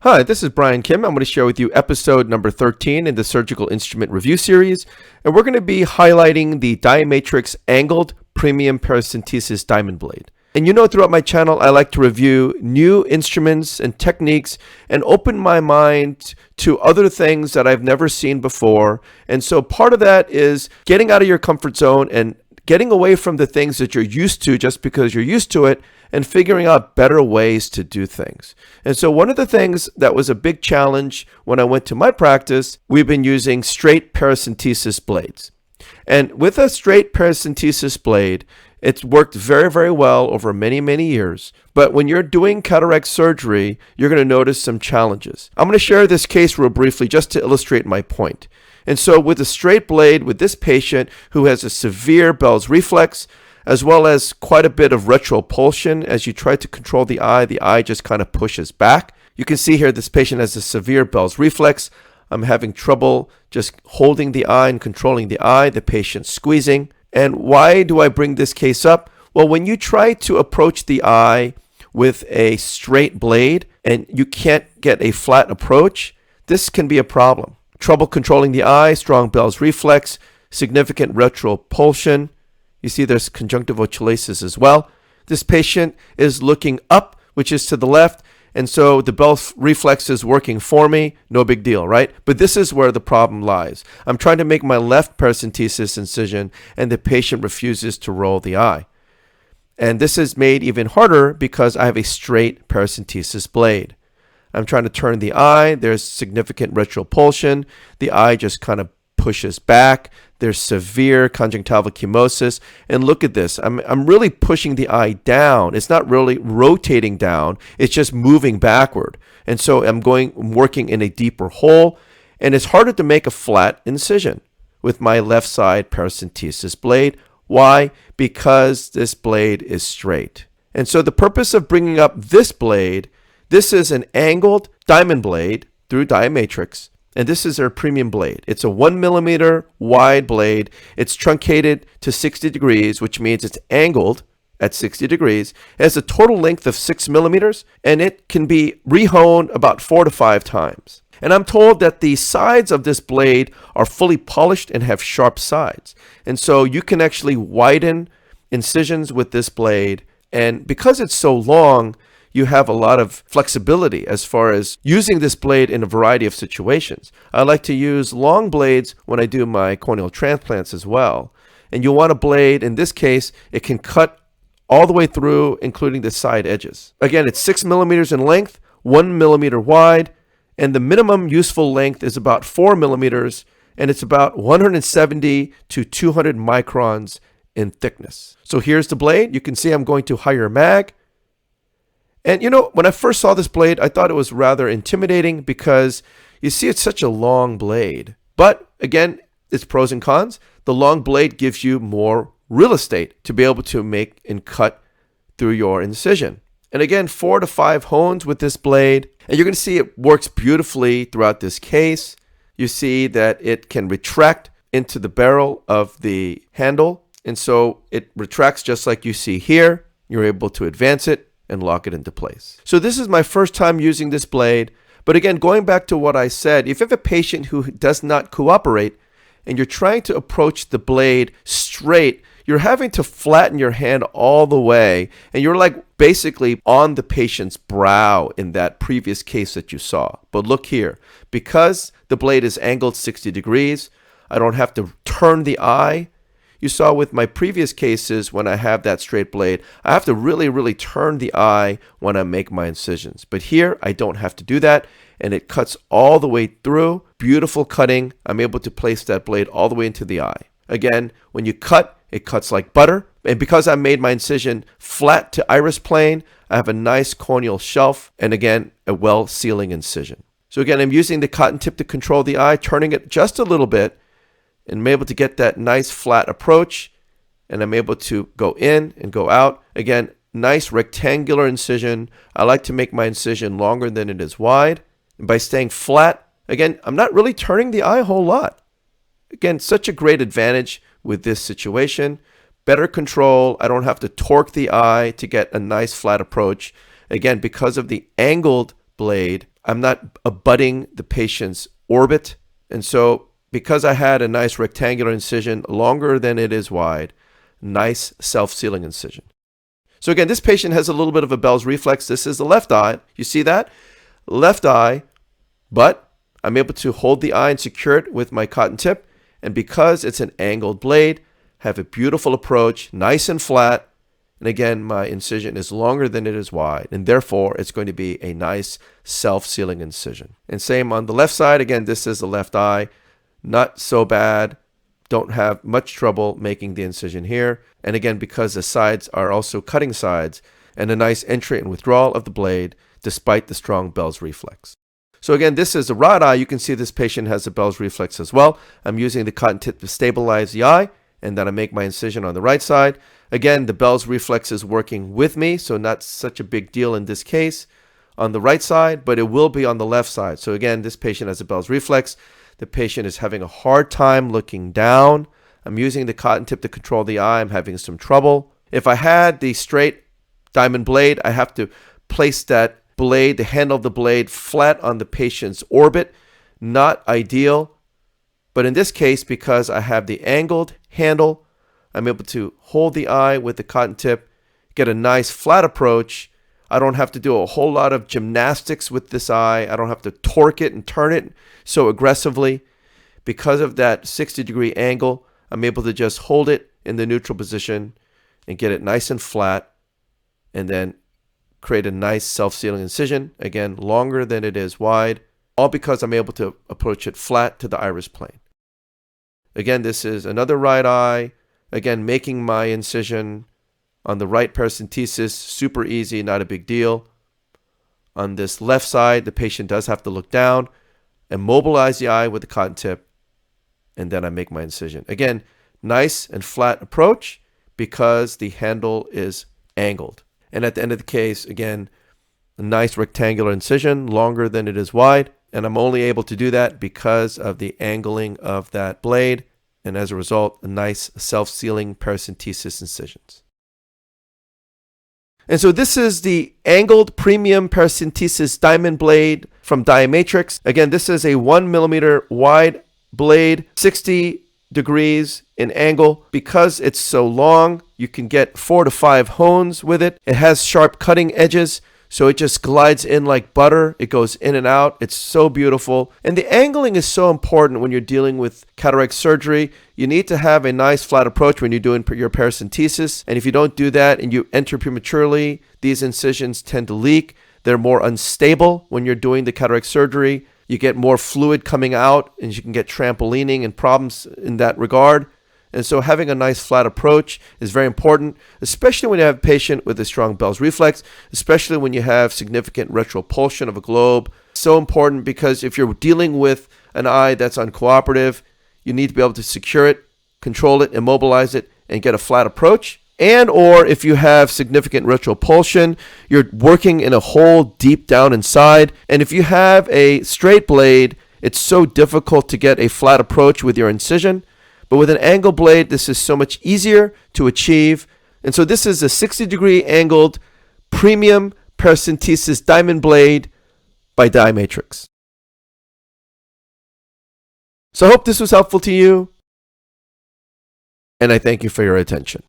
Hi, this is Brian Kim. I'm going to share with you episode number 13 in the Surgical Instrument Review Series, and we're going to be highlighting the Diamatrix Angled Premium Paracentesis Diamond Blade. And you know, throughout my channel, I like to review new instruments and techniques and open my mind to other things that I've never seen before. And so part of that is getting out of your comfort zone and getting away from the things that you're used to just because you're used to it, and figuring out better ways to do things. And so one of the things that was a big challenge when I went to my practice, we've been using straight paracentesis blades. And with a straight paracentesis blade, it's worked very, very well over many, many years. But when you're doing cataract surgery, you're going to notice some challenges. I'm going to share this case real briefly just to illustrate my point. And so with a straight blade, with this patient who has a severe Bell's reflex, as well as quite a bit of retropulsion, as you try to control the eye just kind of pushes back. You can see here this patient has a severe Bell's reflex. I'm having trouble just holding the eye and controlling the eye, the patient's squeezing. And why do I bring this case up? Well, when you try to approach the eye with a straight blade and you can't get a flat approach, this can be a problem. Trouble controlling the eye, strong Bell's reflex, significant retropulsion. You see there's conjunctival as well. This patient is looking up, which is to the left, and so the Bell's reflex is working for me. No big deal, right? But this is where the problem lies. I'm trying to make my left paracentesis incision, and the patient refuses to roll the eye. And this is made even harder because I have a straight paracentesis blade. I'm trying to turn the eye. There's significant retropulsion. The eye just kind of pushes back. There's severe conjunctival chemosis. And look at this. I'm really pushing the eye down. It's not really rotating down. It's just moving backward. And so I'm working in a deeper hole. And it's harder to make a flat incision with my left side paracentesis blade. Why? Because this blade is straight. And so the purpose of bringing up this blade, this is an angled diamond blade through Diamatrix. And this is our premium blade. It's a 1 millimeter wide blade. It's truncated to 60 degrees, which means it's angled at 60 degrees. It has a total length of 6 millimeters, and it can be rehoned about 4 to 5 times. And I'm told that the sides of this blade are fully polished and have sharp sides. And so you can actually widen incisions with this blade. And because it's so long, you have a lot of flexibility as far as using this blade in a variety of situations. I like to use long blades when I do my corneal transplants as well. And you want a blade, in this case, it can cut all the way through, including the side edges. Again, it's 6 millimeters in length, 1 millimeter wide, and the minimum useful length is about 4 millimeters, and it's about 170 to 200 microns in thickness. So here's the blade. You can see I'm going to higher mag. And you know, when I first saw this blade, I thought it was rather intimidating because you see it's such a long blade. But again, it's pros and cons. The long blade gives you more real estate to be able to make and cut through your incision. And again, 4 to 5 hones with this blade. And you're going to see it works beautifully throughout this case. You see that it can retract into the barrel of the handle. And so it retracts just like you see here. You're able to advance it and lock it into place. So this is my first time using this blade. But again, going back to what I said, if you have a patient who does not cooperate and you're trying to approach the blade straight, you're having to flatten your hand all the way. And you're like basically on the patient's brow in that previous case that you saw. But look here, because the blade is angled 60 degrees, I don't have to turn the eye. You saw with my previous cases when I have that straight blade, I have to really, really turn the eye when I make my incisions. But here, I don't have to do that, and it cuts all the way through. Beautiful cutting. I'm able to place that blade all the way into the eye. Again, when you cut, it cuts like butter. And because I made my incision flat to iris plane, I have a nice corneal shelf, and again, a well-sealing incision. So again, I'm using the cotton tip to control the eye, turning it just a little bit, and I'm able to get that nice flat approach, and I'm able to go in and go out. Again, nice rectangular incision. I like to make my incision longer than it is wide. And by staying flat, again, I'm not really turning the eye a whole lot. Again, such a great advantage with this situation. Better control. I don't have to torque the eye to get a nice flat approach. Again, because of the angled blade, I'm not abutting the patient's orbit. And so because I had a nice rectangular incision, longer than it is wide, nice self-sealing incision. So again, this patient has a little bit of a Bell's reflex. This is the left eye. You see that? Left eye, but I'm able to hold the eye and secure it with my cotton tip. And because it's an angled blade, have a beautiful approach, nice and flat. And again, my incision is longer than it is wide, and therefore it's going to be a nice self-sealing incision. And same on the left side. Again, this is the left eye. Not so bad. Don't have much trouble making the incision here. And again, because the sides are also cutting sides, and a nice entry and withdrawal of the blade despite the strong Bell's reflex. So again, this is the right eye. You can see this patient has a Bell's reflex as well. I'm using the cotton tip to stabilize the eye, and then I make my incision on the right side. Again, the Bell's reflex is working with me, so not such a big deal in this case on the right side, but it will be on the left side. So again, this patient has a Bell's reflex. The patient is having a hard time looking down. I'm using the cotton tip to control the eye. I'm having some trouble. If I had the straight diamond blade, I have to place that blade, the handle of the blade, flat on the patient's orbit. Not ideal. But in this case, because I have the angled handle, I'm able to hold the eye with the cotton tip, get a nice flat approach. I don't have to do a whole lot of gymnastics with this eye. I don't have to torque it and turn it so aggressively. Because of that 60-degree angle, I'm able to just hold it in the neutral position and get it nice and flat, and then create a nice self-sealing incision, again, longer than it is wide, all because I'm able to approach it flat to the iris plane. Again, this is another right eye. Again, making my incision on the right paracentesis, super easy, not a big deal. On this left side, the patient does have to look down, immobilize the eye with the cotton tip, and then I make my incision. Again, nice and flat approach because the handle is angled. And at the end of the case, again, a nice rectangular incision, longer than it is wide. And I'm only able to do that because of the angling of that blade. And as a result, a nice self-sealing paracentesis incisions. And so this is the angled premium paracentesis diamond blade from Diamatrix. Again, this is a 1 millimeter wide blade, 60 degrees in angle. Because it's so long, you can get 4 to 5 hones with it. It has sharp cutting edges, so it just glides in like butter. It goes in and out. It's so beautiful. And the angling is so important when you're dealing with cataract surgery. You need to have a nice flat approach when you're doing your paracentesis. And if you don't do that and you enter prematurely, these incisions tend to leak. They're more unstable when you're doing the cataract surgery. You get more fluid coming out, and you can get trampolining and problems in that regard. And so having a nice flat approach is very important, especially when you have a patient with a strong Bell's reflex, especially when you have significant retropulsion of a globe. So important because if you're dealing with an eye that's uncooperative, you need to be able to secure it, control it, immobilize it, and get a flat approach. And or if you have significant retropulsion, you're working in a hole deep down inside. And if you have a straight blade, it's so difficult to get a flat approach with your incision. But with an angle blade, this is so much easier to achieve. And so this is a 60-degree angled premium paracentesis diamond blade by Diamatrix. So I hope this was helpful to you, and I thank you for your attention.